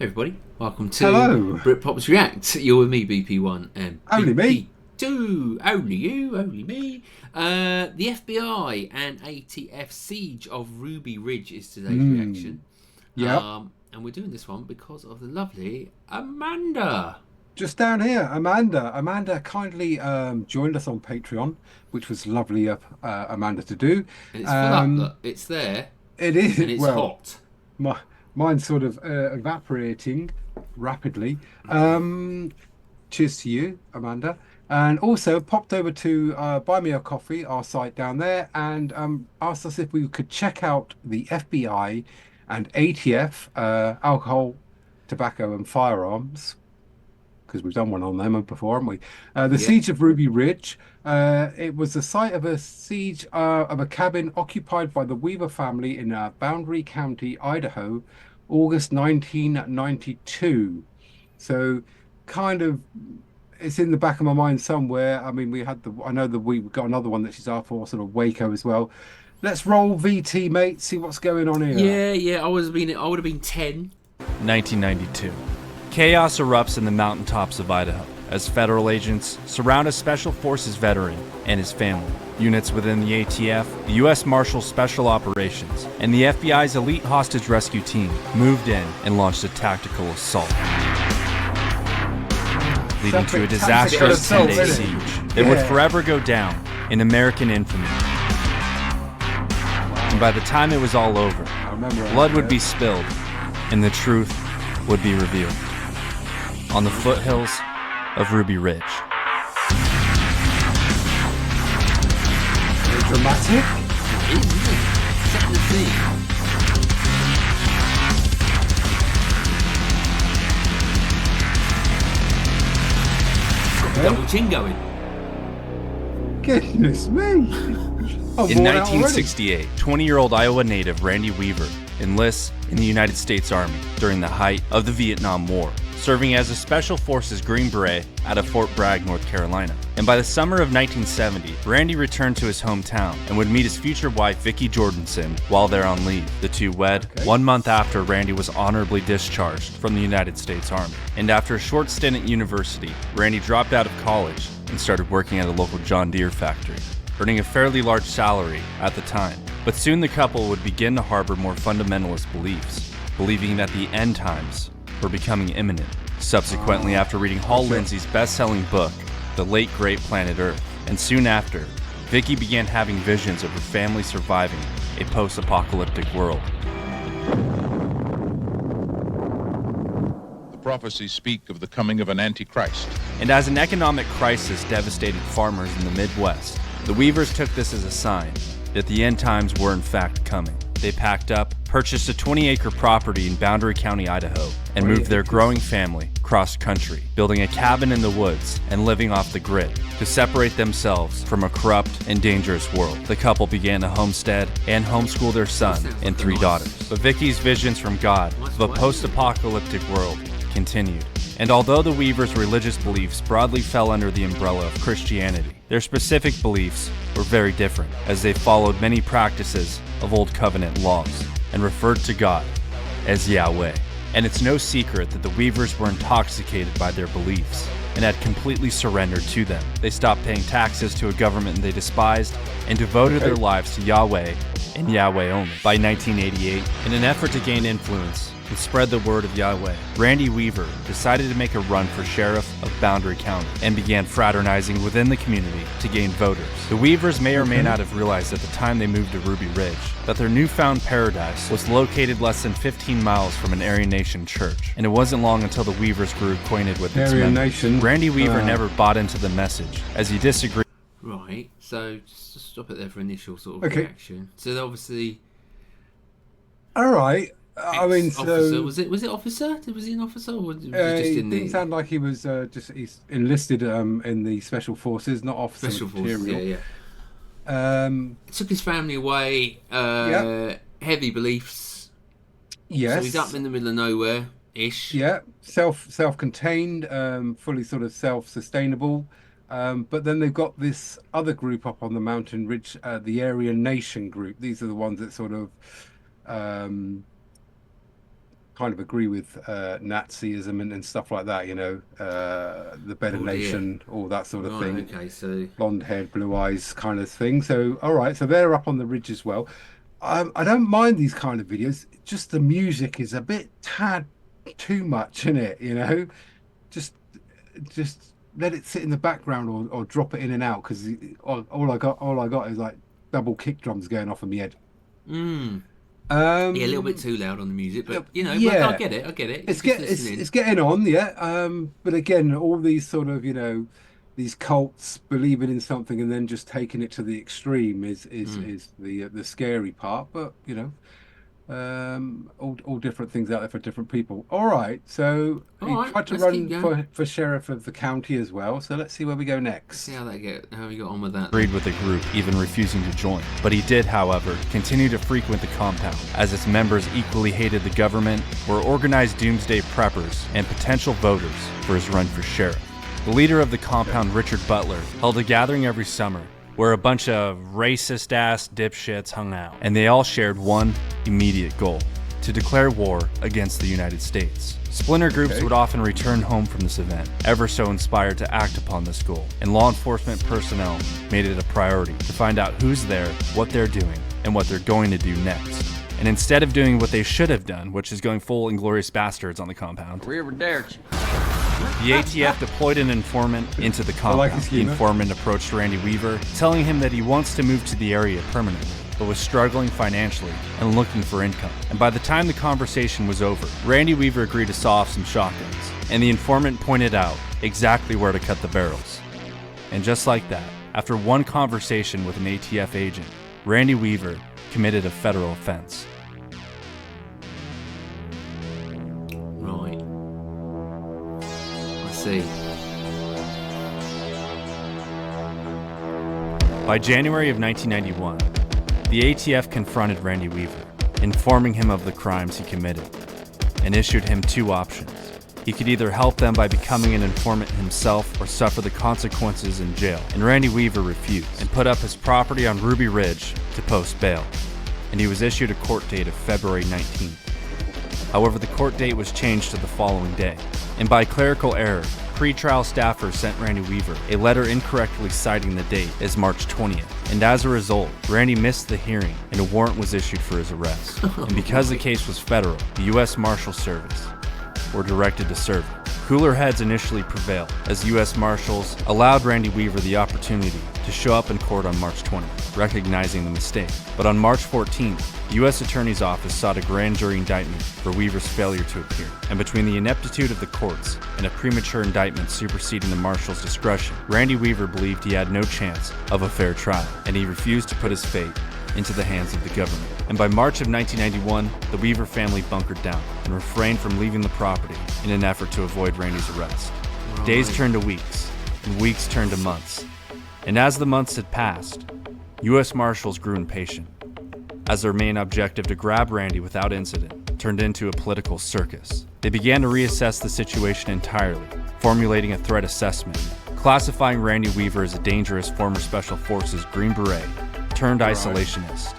Hey everybody, welcome to Hello. BritPops React. You're with me, BP1 and Only me. BP2. Only you, only me. The FBI and ATF siege of Ruby Ridge is today's reaction. Yeah. And we're doing this one because of the lovely Amanda. Just down here, Amanda. Amanda kindly joined us on Patreon, which was lovely of Amanda to do. And it's full up, look. It's there. It is. And it's hot. Mine's sort of evaporating rapidly. Cheers to you, Amanda. And also popped over to Buy Me a Coffee, our site down there, and asked us if we could check out the FBI and ATF, alcohol, tobacco and firearms, because we've done one on them before, haven't we? The Siege of Ruby Ridge. It was the site of a siege of a cabin occupied by the Weaver family in Boundary County, Idaho, August 1992. So kind of, it's in the back of my mind somewhere. I mean, we got another one that she's after for, sort of Waco as well. Let's roll VT, mate, see what's going on here. Yeah, I would have been 10. 1992. Chaos erupts in the mountaintops of Idaho as federal agents surround a Special Forces veteran and his family. Units within the ATF, the U.S. Marshals Special Operations, and the FBI's elite hostage rescue team moved in and launched a tactical assault, leading to a disastrous 10-day siege that would forever go down in American infamy. And by the time it was all over, blood would be spilled and the truth would be revealed on the foothills of Ruby Ridge. Dramatic. Setting the scene. Double chin going. Goodness me. In 1968, 20-year-old Iowa native Randy Weaver enlists in the United States Army during the height of the Vietnam War, serving as a Special Forces Green Beret out of Fort Bragg, North Carolina. And by the summer of 1970, Randy returned to his hometown and would meet his future wife, Vicki Jordanson, while they're on leave. The two wed 1 month after Randy was honorably discharged from the United States Army. And after a short stint at university, Randy dropped out of college and started working at a local John Deere factory, earning a fairly large salary at the time. But soon the couple would begin to harbor more fundamentalist beliefs, believing that the end times were becoming imminent. Subsequently, after reading Hal Lindsey's best-selling book, The Late Great Planet Earth, and soon after, Vicki began having visions of her family surviving a post-apocalyptic world. The prophecies speak of the coming of an antichrist. And as an economic crisis devastated farmers in the Midwest, the Weavers took this as a sign that the end times were in fact coming. They packed up, purchased a 20-acre property in Boundary County, Idaho, and moved their growing family cross-country, building a cabin in the woods and living off the grid to separate themselves from a corrupt and dangerous world. The couple began to homestead and homeschool their son and 3 daughters. But Vicki's visions from God of a post-apocalyptic world continued. And although the Weavers' religious beliefs broadly fell under the umbrella of Christianity, their specific beliefs were very different, as they followed many practices of Old Covenant laws and referred to God as Yahweh. And it's no secret that the Weavers were intoxicated by their beliefs and had completely surrendered to them. They stopped paying taxes to a government they despised and devoted their lives to Yahweh and Yahweh only. By 1988, in an effort to gain influence and spread the word of Yahweh, Randy Weaver decided to make a run for sheriff of Boundary County and began fraternizing within the community to gain voters. The Weavers may or may not have realized at the time they moved to Ruby Ridge that their newfound paradise was located less than 15 miles from an Aryan Nation church, and it wasn't long until the Weavers grew acquainted with its members. Randy Weaver never bought into the message, as he disagreed. Right, so just stop it there for initial sort of reaction. So obviously, all right. I mean, so was it officer? Was he an officer, or was it just it didn't sound like he was he's enlisted in the special forces, not officer special material. Forces? Yeah. Took his family away. Heavy beliefs. Yes. So he's up in the middle of nowhere ish. Yeah. Self-contained, fully sort of self-sustainable. But then they've got this other group up on the mountain ridge, the Aryan Nation group. These are the ones that sort of kind kind of agree with Nazism and stuff like that, you know, the Better Nation, all that sort of thing. Okay, so blonde haired, blue eyes kind of thing. So, all right, so they're up on the ridge as well. I don't mind these kind of videos. Just the music is a bit tad too much, isn't it? You know, just let it sit in the background or drop it in and out, because all I got is like double kick drums going off in my head. Yeah, a little bit too loud on the music, but you know, yeah, I get it. It's getting on, yeah. But again, all these sort of, you know, these cults believing in something and then just taking it to the extreme is the scary part. But you know, all different things out there for different people. All right, so he tried to run for sheriff of the county as well. So let's see where we go next. See how we got on with that. Agreed with the group, even refusing to join. But he did, however, continue to frequent the compound, as its members equally hated the government, were organized doomsday preppers, and potential voters for his run for sheriff. The leader of the compound, Richard Butler, held a gathering every summer where a bunch of racist-ass dipshits hung out, and they all shared one immediate goal: to declare war against the United States. Splinter groups would often return home from this event, ever so inspired to act upon this goal, and law enforcement personnel made it a priority to find out who's there, what they're doing, and what they're going to do next. And instead of doing what they should have done, which is going full Inglourious Bastards on the compound, the ATF deployed an informant into the compound. The informant approached Randy Weaver, telling him that he wants to move to the area permanently, but was struggling financially and looking for income. And by the time the conversation was over, Randy Weaver agreed to saw off some shotguns, and the informant pointed out exactly where to cut the barrels. And just like that, after one conversation with an ATF agent, Randy Weaver committed a federal offense. Right. I see. By January of 1991, the ATF confronted Randy Weaver, informing him of the crimes he committed, and issued him two options. He could either help them by becoming an informant himself or suffer the consequences in jail, and Randy Weaver refused and put up his property on Ruby Ridge to post bail, and he was issued a court date of February 19th. However, the court date was changed to the following day, and by clerical error, pre-trial staffers sent Randy Weaver a letter incorrectly citing the date as March 20th, and as a result, Randy missed the hearing and a warrant was issued for his arrest. And because the case was federal, the U.S. Marshal Service were directed to serve it. Cooler heads initially prevailed, as U.S. Marshals allowed Randy Weaver the opportunity to show up in court on March 20th, recognizing the mistake. But on March 14th, the U.S. Attorney's Office sought a grand jury indictment for Weaver's failure to appear. And between the ineptitude of the courts and a premature indictment superseding the Marshal's discretion, Randy Weaver believed he had no chance of a fair trial, and he refused to put his fate into the hands of the government. And by March of 1991, the Weaver family bunkered down and refrained from leaving the property in an effort to avoid Randy's arrest. Days turned to weeks, and weeks turned to months. And as the months had passed, U.S. Marshals grew impatient, as their main objective to grab Randy without incident turned into a political circus. They began to reassess the situation entirely, formulating a threat assessment, classifying Randy Weaver as a dangerous former Special Forces Green Beret turned isolationist,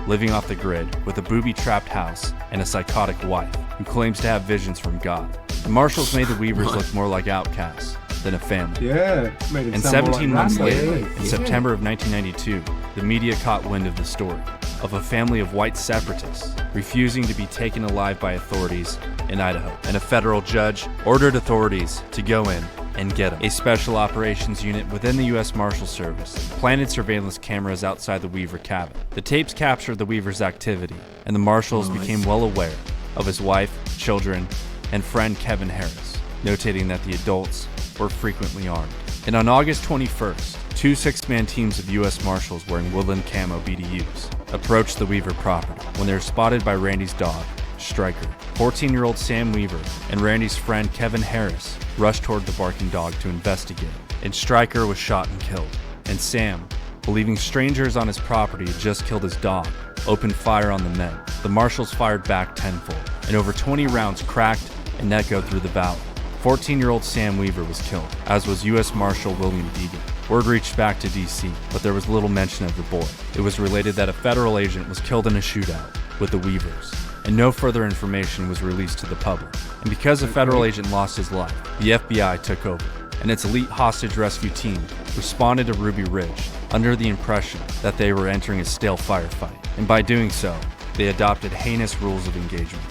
living off the grid with a booby-trapped house and a psychotic wife who claims to have visions from God. The Marshals made the Weavers look more like outcasts than a family. Yeah, made it and sound 17 more like months Randy. later, in September of 1992, the media caught wind of the story of a family of white separatists refusing to be taken alive by authorities in Idaho, and a federal judge ordered authorities to go in and get them. A special operations unit within the U.S. Marshal Service planted surveillance cameras outside the Weaver cabin. The tapes captured the Weaver's activity, and the Marshals became well aware of his wife, children, and friend Kevin Harris, notating that the adults were frequently armed. And on August 21st, two six-man teams of U.S. Marshals wearing Whelan camo BDUs approached the Weaver property when they were spotted by Randy's dog, Stryker. 14-year-old Sam Weaver and Randy's friend Kevin Harris rushed toward the barking dog to investigate, and Stryker was shot and killed. And Sam, believing strangers on his property had just killed his dog, opened fire on the men. The Marshals fired back tenfold, and over 20 rounds cracked and echoed through the valley. 14-year-old Sam Weaver was killed, as was U.S. Marshal William Deegan. Word reached back to D.C., but there was little mention of the boy. It was related that a federal agent was killed in a shootout with the Weavers. and no further information was released to the public. And because a federal agent lost his life, the FBI took over, and its elite hostage rescue team responded to Ruby Ridge under the impression that they were entering a stale firefight, and by doing so, they adopted heinous rules of engagement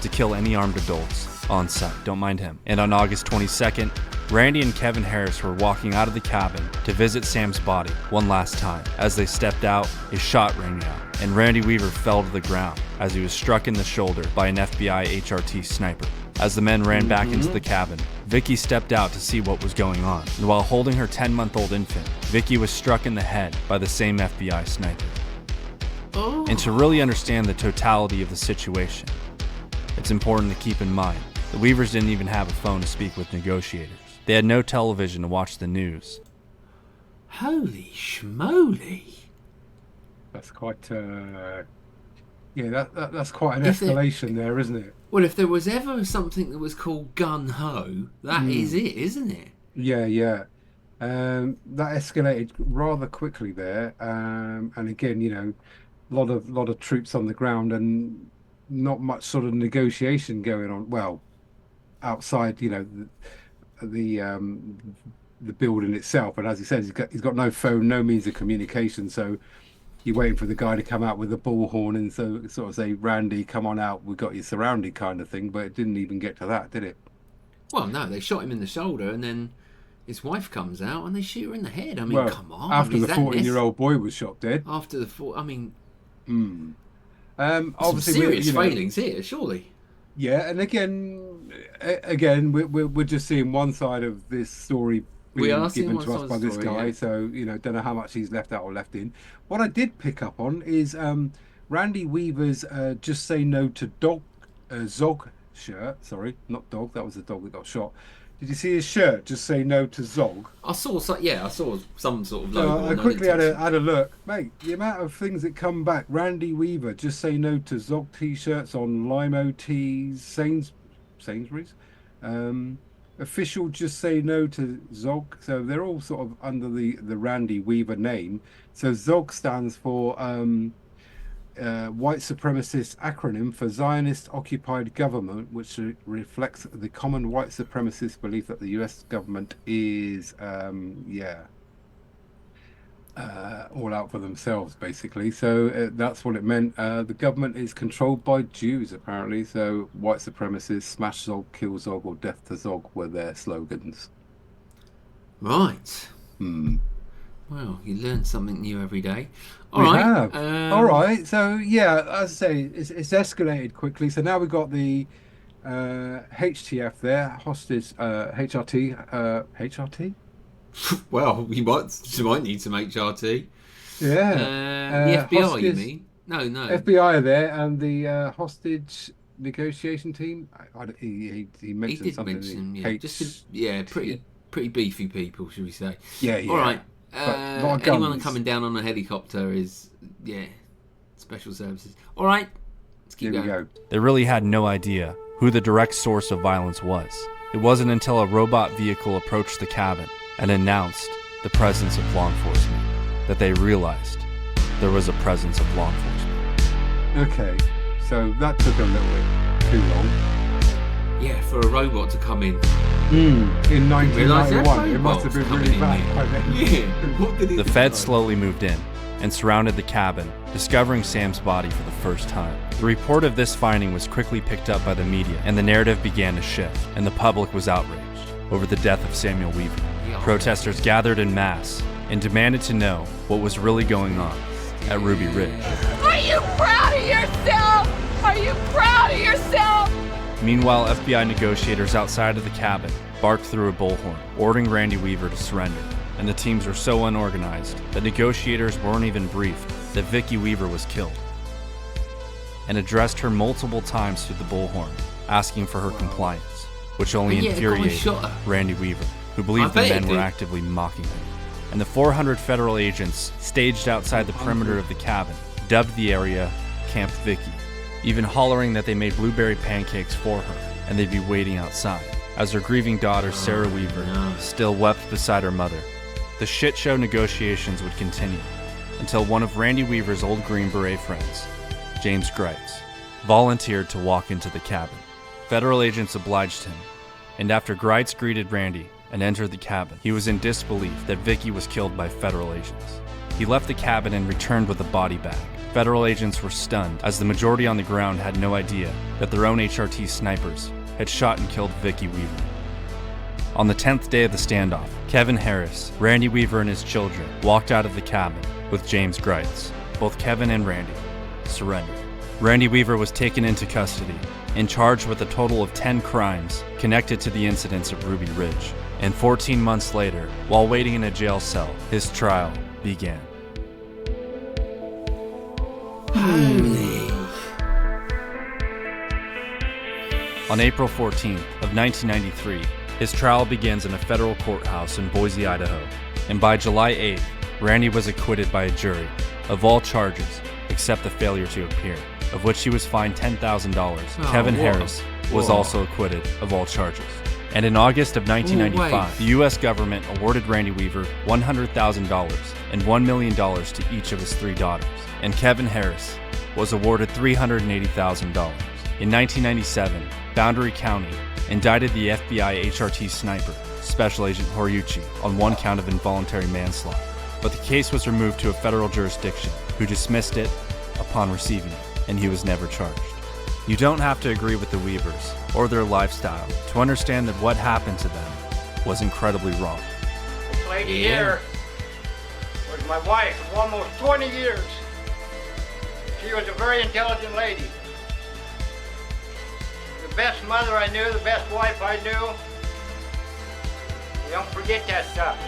to kill any armed adults on site. Don't mind him. And on August 22nd, Randy and Kevin Harris were walking out of the cabin to visit Sam's body one last time. As they stepped out, a shot rang out, and Randy Weaver fell to the ground as he was struck in the shoulder by an FBI HRT sniper. As the men ran back into the cabin, Vicky stepped out to see what was going on, and while holding her 10-month-old infant, Vicky was struck in the head by the same FBI sniper. And to really understand the totality of the situation, it's important to keep in mind the Weavers didn't even have a phone to speak with negotiators. They had no television to watch the news. Holy schmoly. That's quite, that's quite an escalation there, isn't it? Well, if there was ever something that was called gun-ho, that is it, isn't it? Yeah. That escalated rather quickly there. And again, you know, a lot of troops on the ground and not much sort of negotiation going on. Well, outside, you know, the building itself. And as he says, he's got no phone, no means of communication. So you're waiting for the guy to come out with a bullhorn and so sort of say, Randy, come on out, we got you surrounded kind of thing. But it didn't even get to that, did it? Well, no, they shot him in the shoulder and then his wife comes out and they shoot her in the head. I mean, well, come on. After the 14-year-old boy was shot dead. After the I mean... obviously, some serious failings here, surely. Yeah, and again, we're just seeing one side of this story being given to us by this guy. Yeah. So you know, don't know how much he's left out or left in. What I did pick up on is Randy Weaver's "Just Say No to Dog" Zog shirt. Sorry, not dog. That was the dog that got shot. Did you see his shirt? Just say no to Zog. I saw some sort of logo. I quickly had a look, mate. The amount of things that come back. Randy Weaver, just say no to Zog t-shirts on Limo Tees, Sainsbury's. Official, just say no to Zog. So they're all sort of under the Randy Weaver name. So Zog stands for white supremacist acronym for Zionist occupied government, which reflects the common white supremacist belief that the US government is all out for themselves, basically. So that's what it meant. The government is controlled by Jews, apparently. So white supremacists, smash Zog, kill Zog, or death to Zog were their slogans. Right. Well, you learn something new every day. All right. So yeah, as I say, it's escalated quickly. So now we've got the HTF there, hostage HRT. Well, you might need some HRT. Yeah. The FBI, hostage, you mean? No. FBI are there, and the hostage negotiation team. He mentioned something. Pretty beefy people, should we say? Yeah. All right. Anyone coming down on a helicopter is special services. All right, let's keep going. They really had no idea who the direct source of violence was. It wasn't until a robot vehicle approached the cabin and announced the presence of law enforcement that they realized there was a presence of law enforcement. Okay, so that took a little bit too long. Yeah, for a robot to come in. In 1991, it must have been really bad by then. Yeah. The feds slowly moved in and surrounded the cabin, discovering Sam's body for the first time. The report of this finding was quickly picked up by the media, and the narrative began to shift, and the public was outraged over the death of Samuel Weaver. Protesters gathered en masse and demanded to know what was really going on at Ruby Ridge. Are you proud of yourself? Are you proud of yourself? Meanwhile, FBI negotiators outside of the cabin barked through a bullhorn, ordering Randy Weaver to surrender. And the teams were so unorganized that negotiators weren't even briefed that Vicky Weaver was killed, and addressed her multiple times through the bullhorn, asking for her compliance, which only infuriated Randy Weaver, who believed the men were actively mocking him. And the 400 federal agents staged outside the perimeter of the cabin dubbed the area Camp Vicky, even hollering that they made blueberry pancakes for her and they'd be waiting outside, as her grieving daughter Sarah Weaver still wept beside her mother. The shit show negotiations would continue until one of Randy Weaver's old Green Beret friends, James Greitz, volunteered to walk into the cabin. Federal agents obliged him, and after Greitz greeted Randy and entered the cabin, he was in disbelief that Vicky was killed by federal agents. He left the cabin and returned with a body bag. Federal agents were stunned, as the majority on the ground had no idea that their own HRT snipers had shot and killed Vicky Weaver. On the 10th day of the standoff, Kevin Harris, Randy Weaver and his children walked out of the cabin with James Greitz. Both Kevin and Randy surrendered. Randy Weaver was taken into custody and charged with a total of 10 crimes connected to the incidents at Ruby Ridge. And 14 months later, while waiting in a jail cell, his trial began. Holy. On April 14th of 1993, his trial begins in a federal courthouse in Boise, Idaho. And by July 8th, Randy was acquitted by a jury of all charges except the failure to appear, of which he was fined $10,000. Kevin Harris was also acquitted of all charges. And in August of 1995, the U.S. government awarded Randy Weaver $100,000 and $1 million to each of his 3 daughters. And Kevin Harris was awarded $380,000. In 1997, Boundary County indicted the FBI HRT sniper, Special Agent Horiuchi, on 1 count of involuntary manslaughter. But the case was removed to a federal jurisdiction, who dismissed it upon receiving it, and he was never charged. You don't have to agree with the Weavers or their lifestyle to understand that what happened to them was incredibly wrong. This lady here was my wife of almost 20 years. She was a very intelligent lady. The best mother I knew, the best wife I knew. You don't forget that stuff.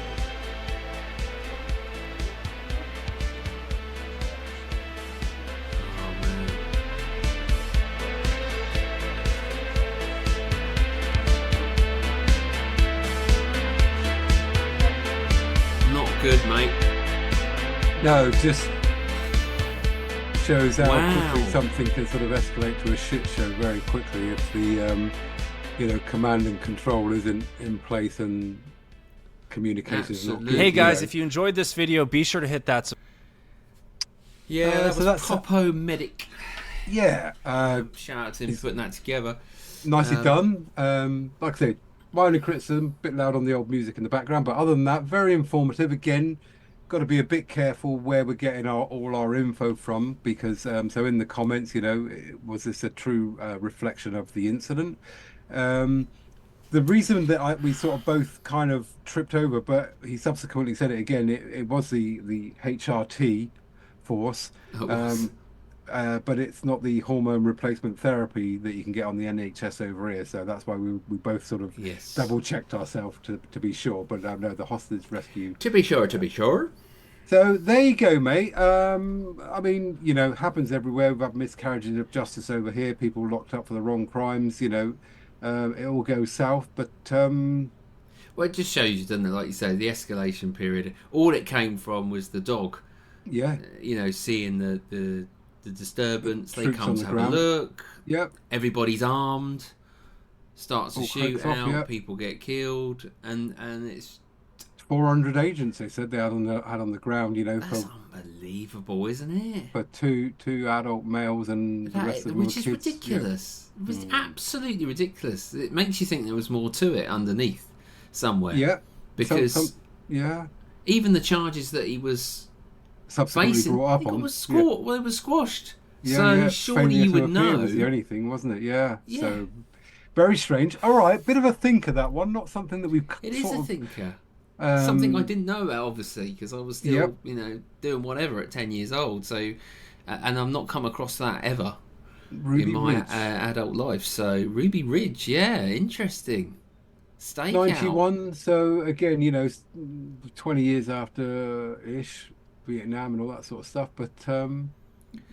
Good, mate. No, just shows how Wow. quickly something can sort of escalate to a shit show very quickly if the command and control isn't in place and communication is not Absolutely. good. Hey guys, you know. if you enjoyed this video, be sure to hit that Yeah, that so was that's- Popo Medic. Yeah, Shout out to him for putting that together. nicely done. Like I say, minor criticism, bit loud on the old music in the background, but other than that, very informative. Again, got to be a bit careful where we're getting all our info from, because so in the comments, was this a true reflection of the incident? The reason that we sort of both kind of tripped over, but he subsequently said it again, it was the HRT force. But it's not the hormone replacement therapy that you can get on the NHS over here, so that's why we both sort of double checked ourselves to be sure. But no, the hostage rescue. To be sure. So there you go, mate. I mean, happens everywhere. We've had miscarriages of justice over here. People locked up for the wrong crimes. It all goes south. But well, it just shows you, doesn't it? Like you say, the escalation period. All it came from was the dog. Yeah. Seeing the disturbance, they Troops come on to the have ground. a look. Yep. Everybody's armed. Starts a All clicks off, shootout. yep. People get killed, and it's 400 agents. They said they had on the ground. that's unbelievable, isn't it? for two adult males and the rest of them Which were is kids. ridiculous. It was absolutely ridiculous. It makes you think there was more to it underneath somewhere. Yeah. Because yeah. even the charges that he was Subsequently facing, brought up they on. was squashed. Yeah, So yeah. surely Failure you to would appear know. was the only thing, wasn't it? Yeah. Yeah. So very strange. All right, bit of a thinker, that one. Not something that we've It is sort a of, thinker. Something I didn't know about, obviously, because I was still, Yep. doing whatever at 10 years old. So, and I've not come across that ever Ruby in my Ridge. adult life. So Ruby Ridge, yeah, interesting. Stakeout. 91. So again, 20 years after ish, Vietnam and all that sort of stuff. But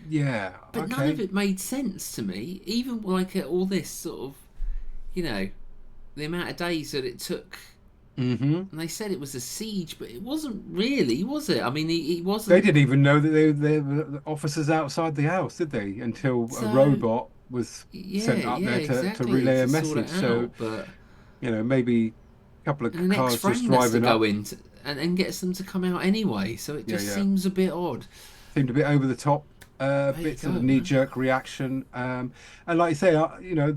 yeah. But okay. none of it made sense to me. Even like all this sort of, the amount of days that it took. Mm-hmm. And they said it was a siege, but it wasn't really, was it? I mean, he wasn't. They didn't even know that they were the officers outside the house, did they? Until a robot was sent up there to relay a message. So, but maybe a couple of an cars ex-friend just has to driving go up. in and gets them to come out anyway. So it just Yeah. seems a bit odd. Seemed a bit over the top. bits of a knee-jerk reaction. And like you say, you know,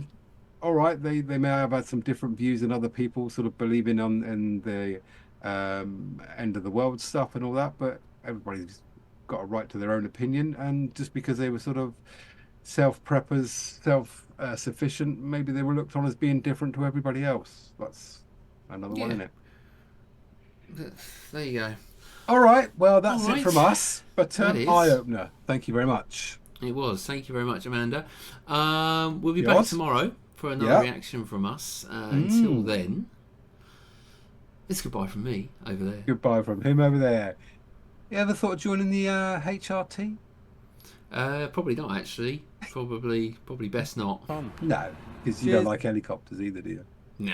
all right, they may have had some different views than other people, sort of believing in the end of the world stuff and all that, but everybody's got a right to their own opinion, and just because they were sort of self-preppers, self-sufficient, maybe they were looked on as being different to everybody else. That's another one, isn't it? There you go. All right, well, that's it from us, but That eye-opener. Thank you very much. It was. Thank you very much, Amanda. We'll be Yours? back tomorrow for another reaction from us. Until then, it's goodbye from me over there. Goodbye from him over there. You ever thought of joining the HRT? Probably not, actually. Probably best not. No, because you don't like helicopters either, do you? No.